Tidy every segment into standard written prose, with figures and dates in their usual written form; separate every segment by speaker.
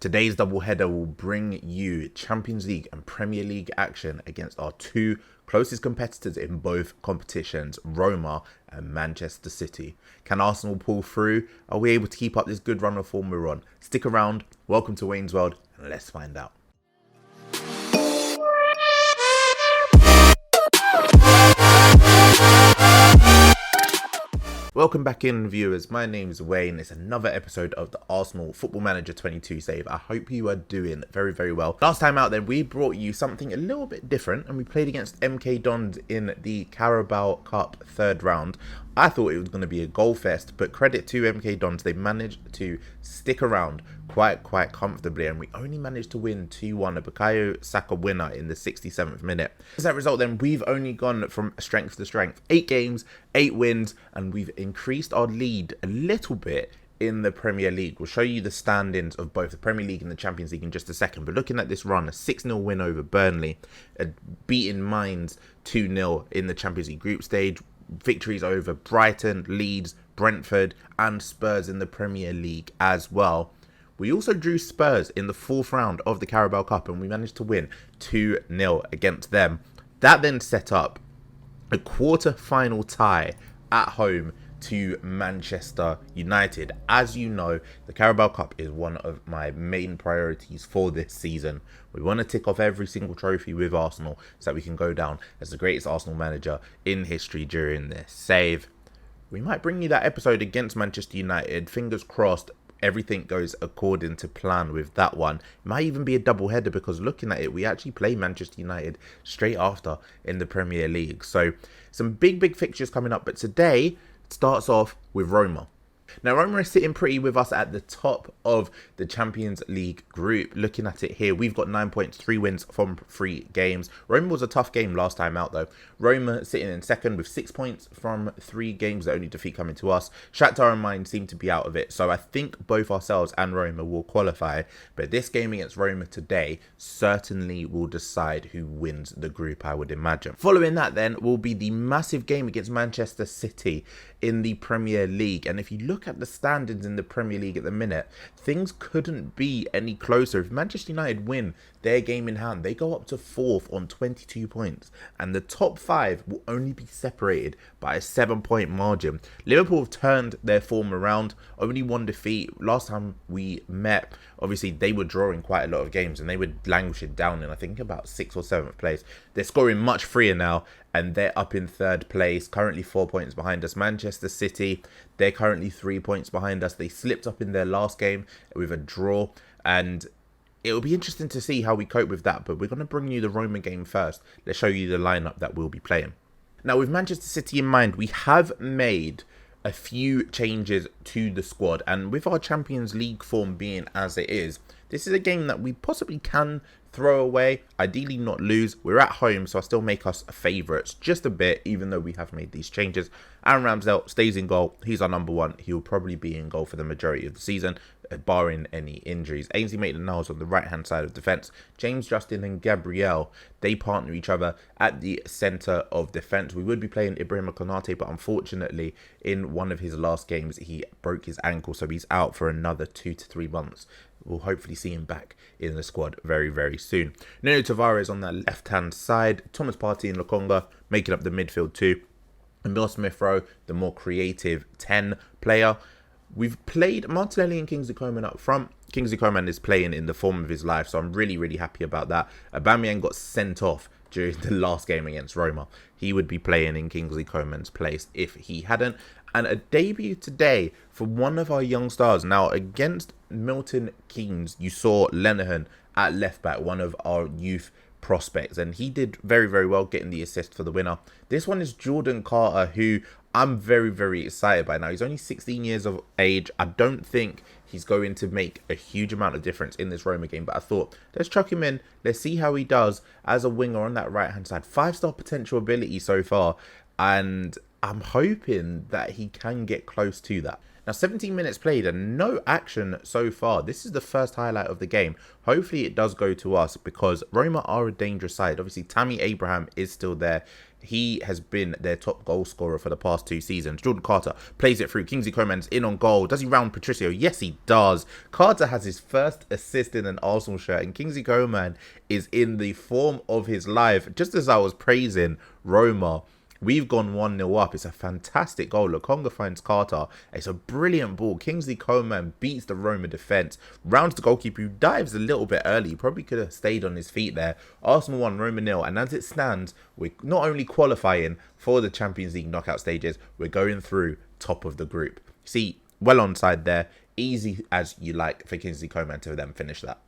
Speaker 1: Today's doubleheader will bring you Champions League and Premier League action against our two closest competitors in both competitions, Roma and Manchester City. Can Arsenal pull through? Are we able to keep up this good run of form we're on? Stick around, welcome to Wayne's World, and let's find out. Welcome back in, viewers. My name is Wayne. It's another episode of the Arsenal Football Manager 22 save. I hope you are doing very, very well. Last time out then, we brought you something a little bit different and we played against MK Dons in the Carabao Cup third round. I thought it was going to be a goal fest, but credit to MK Dons, they managed to stick around quite comfortably, and we only managed to win 2-1, a Bukayo Saka winner in the 67th minute. As that result then, we've only gone from strength to strength. 8 games, 8 wins, and we've increased our lead a little bit in the Premier League. We'll show you the stand-ins of both the Premier League and the Champions League in just a second, but looking at this run, a 6-0 win over Burnley, a beating Mainz 2-0 in the Champions League group stage, victories over Brighton, Leeds, Brentford and Spurs in the Premier League as well. We also drew Spurs in the 4th round of the Carabao Cup and we managed to win 2-0 against them. That then set up a quarter-final tie at home to Manchester United. As you know, the Carabao Cup is one of my main priorities for this season. We want to tick off every single trophy with Arsenal so that we can go down as the greatest Arsenal manager in history during this save. We might bring you that episode against Manchester United. Fingers crossed everything goes according to plan with that one. It might even be a double header because looking at it, we actually play Manchester United straight after in the Premier League. So some big fixtures coming up, but today starts off with Roma. Now, Roma is sitting pretty with us at the top of the Champions League group. Looking at it here, we've got 9 points, 3 wins from 3 games. Roma was a tough game last time out, though. Roma sitting in second with 6 points from 3 games, the only defeat coming to us. Shakhtar and Mainz seem to be out of it, so I think both ourselves and Roma will qualify. But this game against Roma today certainly will decide who wins the group, I would imagine. Following that, then, will be the massive game against Manchester City in the Premier League. And if you look at the standings in the Premier League at the minute, things couldn't be any closer. If Manchester United win their game in hand, they go up to 4th on 22 points, and the top 5 will only be separated by a 7-point margin. Liverpool have turned their form around, only 1 defeat. Last time we met, obviously they were drawing quite a lot of games and they were languishing down in, I think, about 6th or 7th place. They're scoring much freer now and they're up in 3rd place, currently 4 points behind us. Manchester City, they're currently 3 points behind us. They slipped up in their last game with a draw, and it will be interesting to see how we cope with that, but we're going to bring you the Roma game first. Let's show you the lineup that we'll be playing. Now, with Manchester City in mind, we have made a few changes to the squad, and with our Champions League form being as it is, this is a game that we possibly can throw away, ideally not lose. We're at home, so I still make us favourites just a bit, even though we have made these changes. Aaron Ramsdale stays in goal. He's our number 1. He'll probably be in goal for the majority of the season, barring any injuries. Ainsley Maitland-Niles on the right-hand side of defence. James Justin and Gabriel, they partner each other at the centre of defence. We would be playing Ibrahima Konate, but unfortunately, in one of his last games, he broke his ankle, so he's out for another 2 to 3 months. We'll hopefully see him back in the squad very soon. Nuno Tavares on that left-hand side. Thomas Partey and Lokonga making up the midfield too. And Bill Smith-Rowe, the more creative 10 player. We've played Martinelli and Kingsley Coman up front. Kingsley Coman is playing in the form of his life, so I'm really happy about that. Aubameyang got sent off during the last game against Roma. He would be playing in Kingsley Coman's place if he hadn't. And a debut today for one of our young stars. Now, against Milton Keynes, you saw Lenihan at left back, one of our youth prospects, and he did very well, getting the assist for the winner. This one is Jordan Carter, who I'm very excited by now. He's only 16 years of age. I don't think he's going to make a huge amount of difference in this Roma game, but I thought, let's chuck him in. Let's see how he does as a winger on that right-hand side. 5-star potential ability so far, and I'm hoping that he can get close to that. Now, 17 minutes played and no action so far. This is the first highlight of the game. Hopefully it does go to us because Roma are a dangerous side. Obviously, Tammy Abraham is still there. He has been their top goal scorer for the past 2 seasons. Jordan Carter plays it through. Kingsley Coman's in on goal. Does he round Patricio? Yes, he does. Carter has his first assist in an Arsenal shirt, and Kingsley Coman is in the form of his life. Just as I was praising Roma, we've gone 1-0 up. It's a fantastic goal. Lokonga finds Carter. It's a brilliant ball. Kingsley Coman beats the Roma defence. Rounds the goalkeeper, who dives a little bit early. He probably could have stayed on his feet there. Arsenal 1, Roma 0. And as it stands, we're not only qualifying for the Champions League knockout stages, we're going through top of the group. See, well onside there. Easy as you like for Kingsley Coman to then finish that.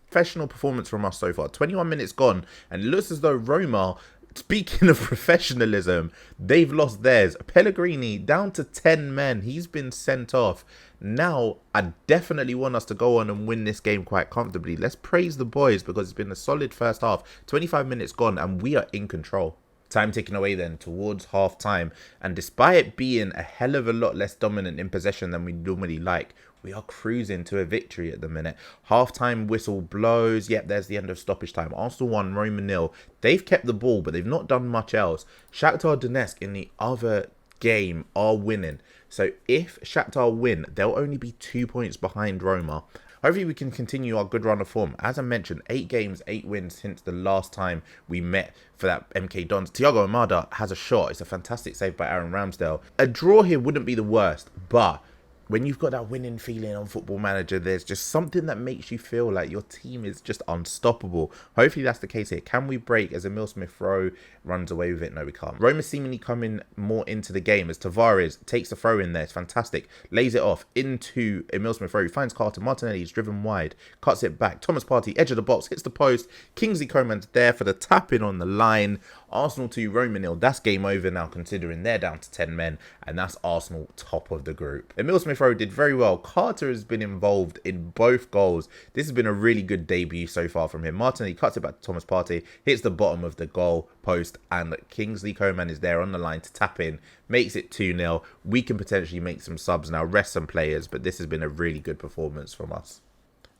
Speaker 1: Professional performance from us so far. 21 minutes gone. And it looks as though Roma, speaking of professionalism, they've lost theirs. Pellegrini down to 10 men. He's been sent off. Now, I definitely want us to go on and win this game quite comfortably. Let's praise the boys because it's been a solid first half. 25 minutes gone and we are in control. Time ticking away then towards half time. And despite it being a hell of a lot less dominant in possession than we normally like, we are cruising to a victory at the minute. Half-time whistle blows. Yep, there's the end of stoppage time. Arsenal 1, Roma 0. They've kept the ball, but they've not done much else. Shakhtar Donetsk in the other game are winning. So if Shakhtar win, they'll only be 2 points behind Roma. Hopefully we can continue our good run of form. As I mentioned, 8 games, 8 wins since the last time we met for that MK Dons. Thiago Almada has a shot. It's a fantastic save by Aaron Ramsdale. A draw here wouldn't be the worst, but when you've got that winning feeling on Football Manager, there's just something that makes you feel like your team is just unstoppable. Hopefully that's the case here. Can we break as Emil Smith-Rowe runs away with it? No, we can't. Roma seemingly coming more into the game as Tavares takes the throw in there. It's fantastic. Lays it off into Emil Smith-Rowe. Finds Carter. Martinelli is driven wide. Cuts it back. Thomas Partey, edge of the box, hits the post. Kingsley Coman's there for the tap-in on the line. Arsenal 2, Roma 0. That's game over now, considering they're down to 10 men. And that's Arsenal top of the group. Emil Smith-Rowe did very well. Carter has been involved in both goals. This has been a really good debut so far from him. Martinelli cuts it back to Thomas Partey. Hits the bottom of the goal post. And Kingsley Coman is there on the line to tap in. Makes it 2-0. We can potentially make some subs now. Rest some players. But this has been a really good performance from us.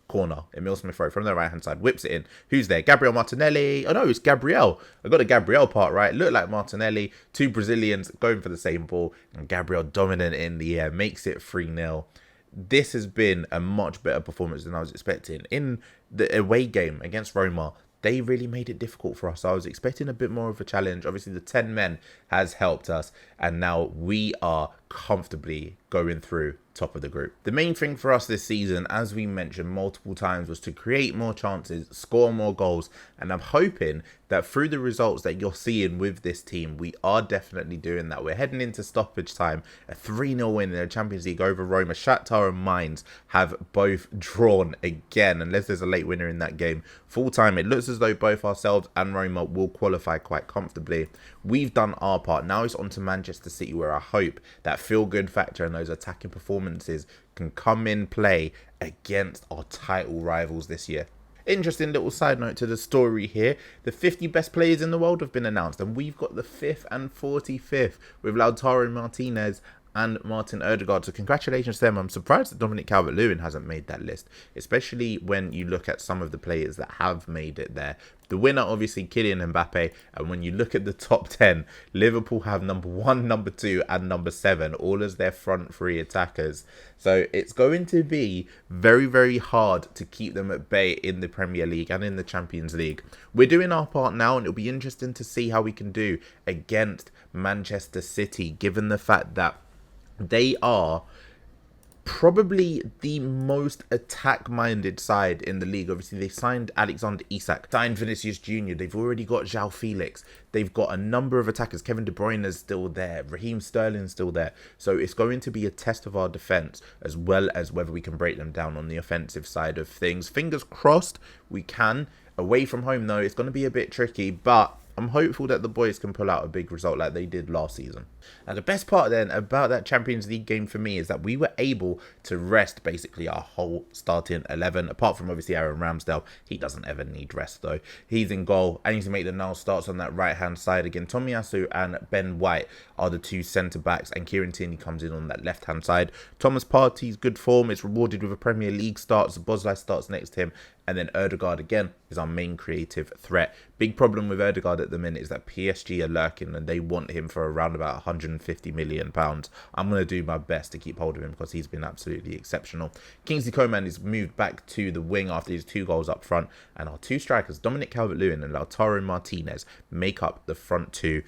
Speaker 1: Corner. Emil Smith-Rowe from the right-hand side. Whips it in. Who's there? Gabriel Martinelli. Oh, no, it's Gabriel. I got the Gabriel part right. Looked like Martinelli. 2 Brazilians going for the same ball. And Gabriel dominant in the air. Makes it 3-0. This has been a much better performance than I was expecting. In the away game against Roma, they really made it difficult for us. I was expecting a bit more of a challenge. Obviously, the 10 men has helped us. And now we are comfortably going through top of the group. The main thing for us this season, as we mentioned multiple times, was to create more chances, score more goals, and I'm hoping that through the results that you're seeing with this team, we are definitely doing that. We're heading into stoppage time, a 3-0 win in the Champions League over Roma. Shakhtar and Mainz have both drawn again, unless there's a late winner in that game. Full time, it looks as though both ourselves and Roma will qualify quite comfortably. We've done our part. Now it's on to Manchester City, where I hope that feel-good factor and those attacking performances can come in play against our title rivals this year. Interesting little side note to the story here. The 50 best players in the world have been announced, and we've got the 5th and 45th with Lautaro Martinez and Martin Odegaard. So congratulations to them. I'm surprised that Dominic Calvert-Lewin hasn't made that list, especially when you look at some of the players that have made it there. The winner, obviously, Kylian Mbappe. And when you look at the top 10, Liverpool have number 1, number 2, and number 7, all as their front 3 attackers. So it's going to be very, very hard to keep them at bay in the Premier League and in the Champions League. We're doing our part now, and it'll be interesting to see how we can do against Manchester City, given the fact that they are probably the most attack-minded side in the league. Obviously, they signed Alexander Isak, signed Vinicius Jr. They've already got João Felix. They've got a number of attackers. Kevin De Bruyne is still there. Raheem Sterling's still there. So it's going to be a test of our defence, as well as whether we can break them down on the offensive side of things. Fingers crossed we can. Away from home, though, it's going to be a bit tricky, but I'm hopeful that the boys can pull out a big result like they did last season. Now, the best part then about that Champions League game for me is that we were able to rest basically our whole starting 11, apart from obviously Aaron Ramsdale. He doesn't ever need rest though. He's in goal. I need to make the now starts on that right-hand side again. Tomiyasu and Ben White are the 2 centre-backs, and Kieran Tierney comes in on that left-hand side. Thomas Partey's good form is rewarded with a Premier League start. Boslai starts next to him. And then Odegaard again is our main creative threat. Big problem with Odegaard at the minute is that PSG are lurking and they want him for around about £150 million. I'm going to do my best to keep hold of him because he's been absolutely exceptional. Kingsley Coman is moved back to the wing after his 2 goals up front, and our 2 strikers, Dominic Calvert-Lewin and Lautaro Martinez, make up the front 2.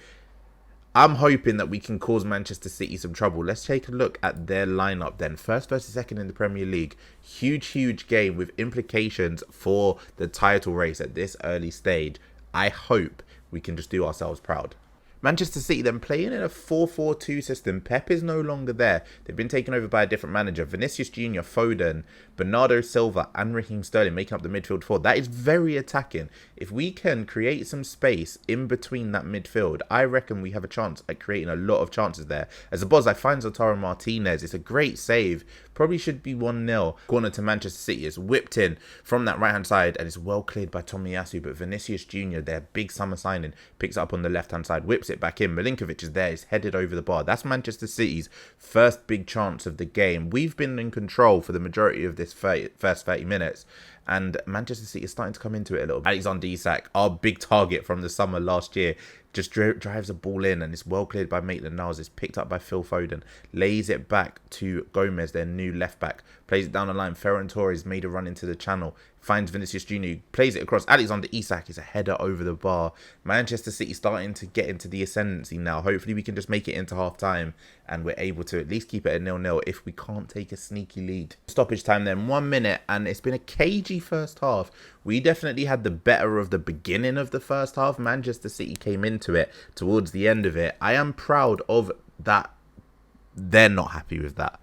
Speaker 1: I'm hoping that we can cause Manchester City some trouble. Let's take a look at their lineup then. First versus second in the Premier League. Huge game with implications for the title race at this early stage. I hope we can just do ourselves proud. Manchester City then playing in a 4-4-2 system. Pep is no longer there. They've been taken over by a different manager. Vinicius Jr., Foden, Bernardo Silva and Raheem Sterling making up the midfield 4. That is very attacking. If we can create some space in between that midfield, I reckon we have a chance at creating a lot of chances there. As a Boz, I find Lautaro Martinez. It's a great save. Probably should be 1-0. Corner to Manchester City. It's whipped in from that right-hand side and it's well cleared by Tomiyasu. But Vinicius Jr., their big summer signing, picks it up on the left-hand side, whips it back in. Milinkovic is there. He's headed over the bar. That's Manchester City's first big chance of the game. We've been in control for the majority of this first 30 minutes. And Manchester City is starting to come into it a little bit. Alexander Isak, our big target from the summer last year, just drives a ball in and it's well cleared by Maitland-Niles. It's picked up by Phil Foden. Lays it back to Gomez, their new left back. Plays it down the line. Ferran Torres made a run into the channel. Finds Vinicius Jr. Plays it across. Alexander Isak is a header over the bar. Manchester City starting to get into the ascendancy now. Hopefully we can just make it into half time and we're able to at least keep it at 0-0 if we can't take a sneaky lead. Stoppage time then, 1 minute, and it's been a cagey first half. We definitely had the better of the beginning of the first half. Manchester City came into it towards the end of it. I am proud of that. They're not happy with that.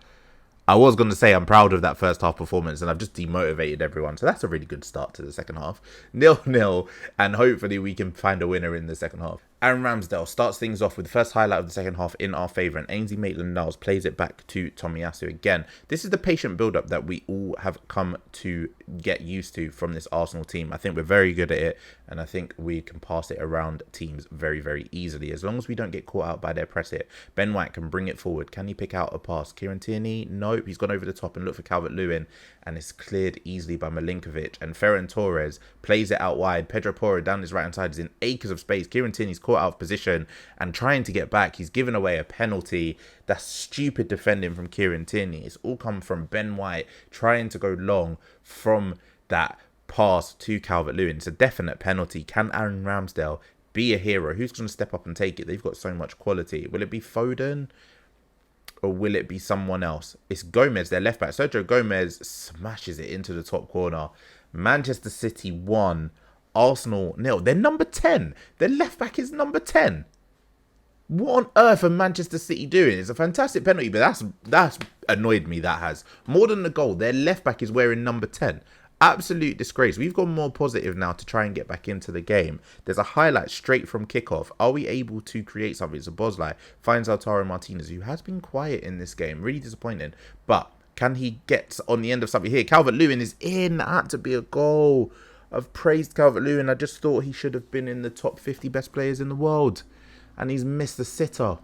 Speaker 1: I was going to say I'm proud of that first half performance and I've just demotivated everyone. So that's a really good start to the second half. 0-0, and hopefully we can find a winner in the second half. Aaron Ramsdale starts things off with the first highlight of the second half in our favour, and Ainsley Maitland-Niles plays it back to Tomiyasu again. This is the patient build-up that we all have come to get used to from this Arsenal team. I think we're very good at it, and I think we can pass it around teams very easily. As long as we don't get caught out by their press hit. Ben White can bring it forward. Can he pick out a pass? Kieran Tierney? Nope. He's gone over the top and looked for Calvert-Lewin, and it's cleared easily by Milinkovic. And Ferran Torres plays it out wide. Pedro Porro down his right-hand side is in acres of space. Kieran Tierney's caught out of position and trying to get back. He's given away a penalty. That's stupid defending from Kieran Tierney. It's all come from Ben White trying to go long from that pass to Calvert-Lewin. It's a definite penalty. Can Aaron Ramsdale be a hero? Who's going to step up and take it? They've got so much quality. Will it be Foden? Or will it be someone else? It's Gomez, their left back. Sergio Gomez smashes it into the top corner. Manchester City 1, Arsenal 0. They're number 10. Their left back is number 10. What on earth are Manchester City doing? It's a fantastic penalty, but that's annoyed me, that has. More than the goal, their left back is wearing number 10. Absolute disgrace. We've gone more positive now to try and get back into the game. There's a highlight straight from kickoff. Are we able to create something? It's a Bosley. Finds Lautaro Martinez, who has been quiet in this game. Really disappointing. But can he get on the end of something here? Calvert-Lewin is in. That had to be a goal. I've praised Calvert-Lewin. I just thought he should have been in the top 50 best players in the world. And he's missed the sitter.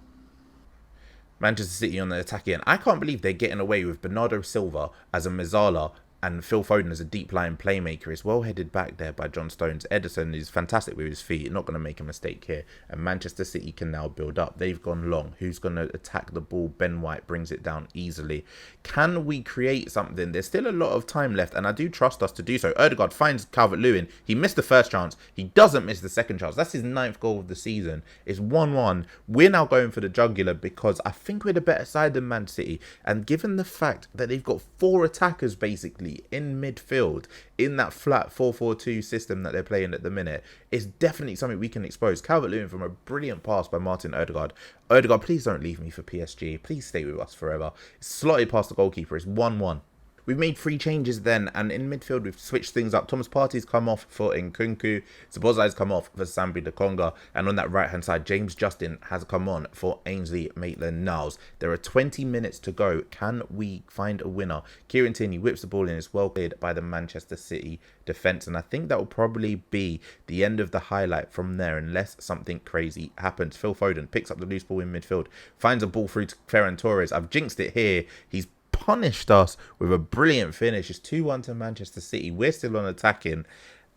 Speaker 1: Manchester City on the attack again. I can't believe they're getting away with Bernardo Silva as a Mezzala and Phil Foden as a deep line playmaker. Is well headed back there by John Stones. Ederson is fantastic with his feet. Not going to make a mistake here. And Manchester City can now build up. They've gone long. Who's going to attack the ball? Ben White brings it down easily. Can we create something? There's still a lot of time left, and I do trust us to do so. Odegaard finds Calvert-Lewin. He missed the first chance. He doesn't miss the second chance. That's his 9th goal of the season. It's 1-1. We're now going for the jugular because I think we're the better side than Man City. And given the fact that they've got 4 attackers basically in midfield in that flat 4-4-2 system that they're playing at the minute, it's definitely something we can expose. Calvert-Lewin from a brilliant pass by Martin Odegaard. Odegaard, please don't leave me for PSG. Please stay with us forever. It's slotted past the goalkeeper. It's 1-1. We've made 3 changes then, and in midfield we've switched things up. Thomas Partey's come off for Nkunku, Szoboszlai's come off for Sambi Lokonga, and on that right hand side James Justin has come on for Ainsley Maitland-Niles. There are 20 minutes to go. Can we find a winner? Kieran Tierney whips the ball in. It's well cleared by the Manchester City defence, and I think that will probably be the end of the highlight from there unless something crazy happens. Phil Foden picks up the loose ball in midfield, finds a ball through to Ferran Torres. I've jinxed it here. He's punished us with a brilliant finish. It's 2-1 to Manchester City. We're still on attacking,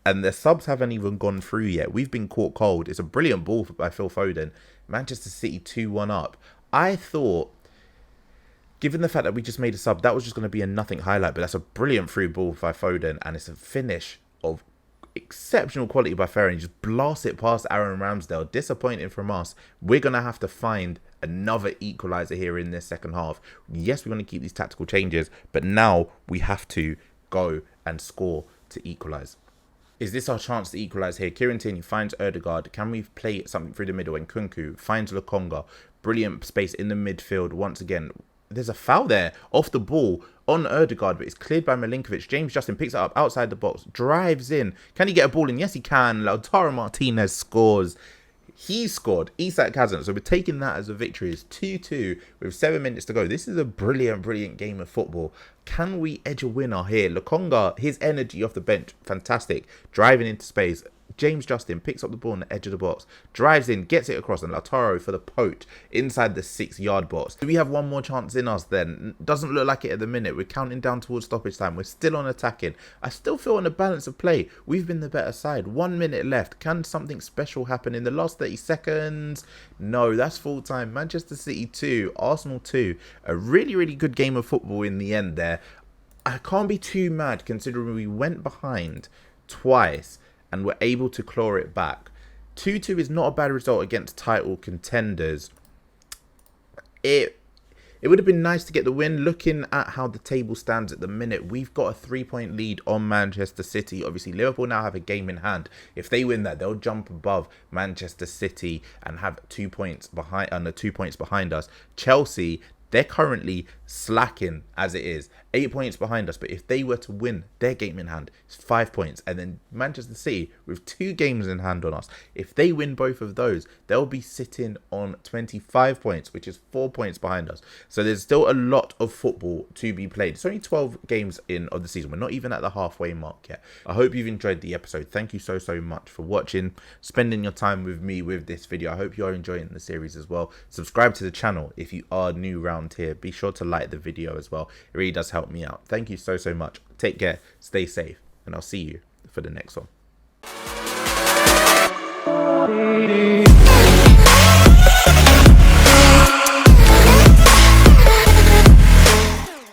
Speaker 1: and the subs haven't even gone through yet. We've been caught cold. It's a brilliant ball by Phil Foden. Manchester City 2-1 up. I thought, given the fact that we just made a sub, that was just going to be a nothing highlight. But that's a brilliant through ball by Foden. And it's a finish of exceptional quality by Ferry. Just blast it past Aaron Ramsdale. Disappointing from us. We're going to have to find another equaliser here in this second half. Yes, we're going to keep these tactical changes. But now we have to go and score to equalise. Is this our chance to equalise here? Kieran Tierney finds Ødegaard. Can we play something through the middle? And Kanu finds Lokonga. Brilliant space in the midfield once again. There's a foul there off the ball on Ødegaard, but it's cleared by Milinkovic. James Justin picks it up outside the box, drives in. Can he get a ball in? Yes, he can. Lautaro Martinez scores. He scored. Isak hasn't. So we're taking that as a victory. It's 2-2 with 7 minutes to go. This is a brilliant, brilliant game of football. Can we edge a winner here? Lokonga, his energy off the bench, fantastic. Driving into space. James Justin picks up the ball on the edge of the box, drives in, gets it across, and Lautaro for the poach inside the 6-yard box. Do we have one more chance in us then? Doesn't look like it at the minute. We're counting down towards stoppage time. We're still on attacking. I still feel on the balance of play, we've been the better side. 1 minute left. Can something special happen in the last 30 seconds? No, that's full time. Manchester City 2, Arsenal 2. A really, really good game of football in the end there. I can't be too mad considering we went behind twice and were able to claw it back. 2-2 is not a bad result against title contenders. It would have been nice to get the win. Looking at how the table stands at the minute, we've got a 3-point lead on Manchester City. Obviously, Liverpool now have a game in hand. If they win that, they'll jump above Manchester City and have 2 points behind, under 2 points behind us. Chelsea, they're currently slacking as it is. 8 points behind us. But if they were to win their game in hand, it's 5 points. And then Manchester City with 2 games in hand on us. If they win both of those, they'll be sitting on 25 points, which is 4 points behind us. So there's still a lot of football to be played. It's only 12 games in of the season. We're not even at the halfway mark yet. I hope you've enjoyed the episode. Thank you so much for watching, spending your time with me with this video. I hope you are enjoying the series as well. Subscribe to the channel if you are new around here. Be sure to like the video as well. It really does help me out. Thank you so much. Take care, stay safe, and I'll see you for the next one.